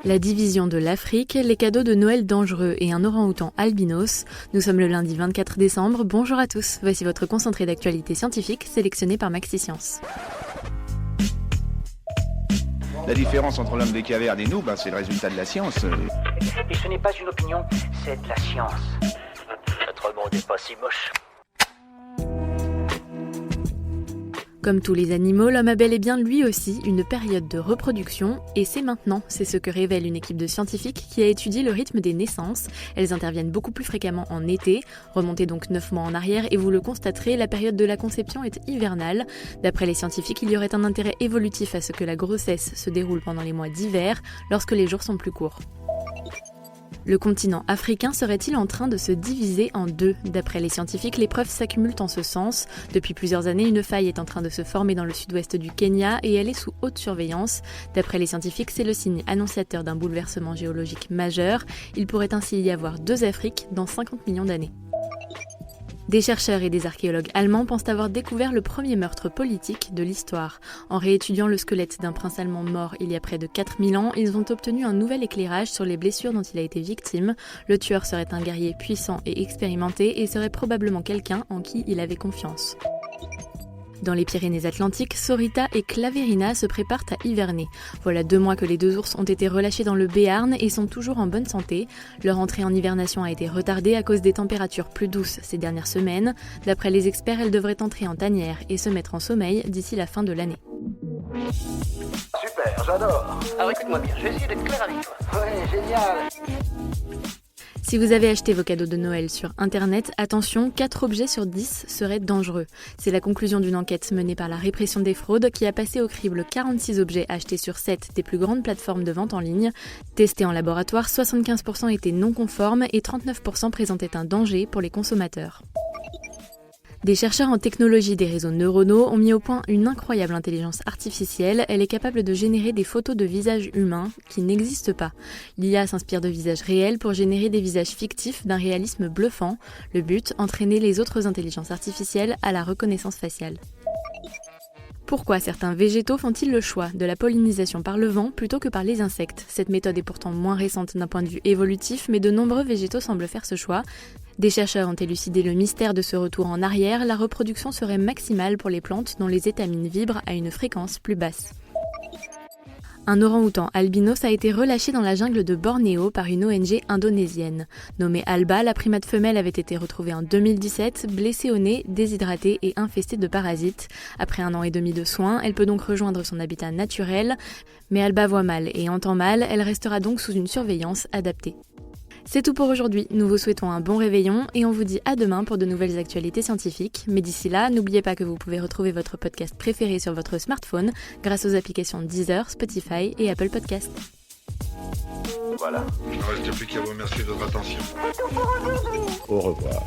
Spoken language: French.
La division de l'Afrique, les cadeaux de Noël dangereux et un orang-outan albinos. Nous sommes le lundi 24 décembre. Bonjour à tous. Voici votre concentré d'actualité scientifique sélectionné par Maxi-Science. La différence entre l'homme des cavernes et nous, c'est le résultat de la science. Et ce n'est pas une opinion, c'est de la science. Notre monde n'est pas si moche. Comme tous les animaux, l'homme a bel et bien lui aussi une période de reproduction, et c'est maintenant, c'est ce que révèle une équipe de scientifiques qui a étudié le rythme des naissances. Elles interviennent beaucoup plus fréquemment en été, remontez donc 9 mois en arrière et vous le constaterez, la période de la conception est hivernale. D'après les scientifiques, il y aurait un intérêt évolutif à ce que la grossesse se déroule pendant les mois d'hiver, lorsque les jours sont plus courts. Le continent africain serait-il en train de se diviser en deux ? D'après les scientifiques, les preuves s'accumulent en ce sens. Depuis plusieurs années, une faille est en train de se former dans le sud-ouest du Kenya et elle est sous haute surveillance. D'après les scientifiques, c'est le signe annonciateur d'un bouleversement géologique majeur. Il pourrait ainsi y avoir deux Afriques dans 50 millions d'années. Des chercheurs et des archéologues allemands pensent avoir découvert le premier meurtre politique de l'histoire. En réétudiant le squelette d'un prince allemand mort il y a près de 4000 ans, ils ont obtenu un nouvel éclairage sur les blessures dont il a été victime. Le tueur serait un guerrier puissant et expérimenté et serait probablement quelqu'un en qui il avait confiance. Dans les Pyrénées-Atlantiques, Sorita et Claverina se préparent à hiverner. Voilà 2 mois que les deux ours ont été relâchés dans le Béarn et sont toujours en bonne santé. Leur entrée en hivernation a été retardée à cause des températures plus douces ces dernières semaines. D'après les experts, elles devraient entrer en tanière et se mettre en sommeil d'ici la fin de l'année. Super, j'adore. Alors écoute-moi bien, je vais essayer d'être clair avec toi. Ouais, génial. Si vous avez acheté vos cadeaux de Noël sur Internet, attention, 4 objets sur 10 seraient dangereux. C'est la conclusion d'une enquête menée par la répression des fraudes qui a passé au crible 46 objets achetés sur 7 des plus grandes plateformes de vente en ligne. Testés en laboratoire, 75% étaient non conformes et 39% présentaient un danger pour les consommateurs. Des chercheurs en technologie des réseaux neuronaux ont mis au point une incroyable intelligence artificielle. Elle est capable de générer des photos de visages humains qui n'existent pas. L'IA s'inspire de visages réels pour générer des visages fictifs d'un réalisme bluffant. Le but, entraîner les autres intelligences artificielles à la reconnaissance faciale. Pourquoi certains végétaux font-ils le choix de la pollinisation par le vent plutôt que par les insectes ? Cette méthode est pourtant moins récente d'un point de vue évolutif, mais de nombreux végétaux semblent faire ce choix. Des chercheurs ont élucidé le mystère de ce retour en arrière. La reproduction serait maximale pour les plantes dont les étamines vibrent à une fréquence plus basse. Un orang-outan albinos a été relâché dans la jungle de Bornéo par une ONG indonésienne. Nommée Alba, la primate femelle avait été retrouvée en 2017, blessée au nez, déshydratée et infestée de parasites. Après 1 an et demi de soins, elle peut donc rejoindre son habitat naturel. Mais Alba voit mal et entend mal, elle restera donc sous une surveillance adaptée. C'est tout pour aujourd'hui, nous vous souhaitons un bon réveillon et on vous dit à demain pour de nouvelles actualités scientifiques. Mais d'ici là, n'oubliez pas que vous pouvez retrouver votre podcast préféré sur votre smartphone grâce aux applications Deezer, Spotify et Apple Podcasts. Voilà. Il ne reste plus qu'à vous remercier de votre attention. Au revoir.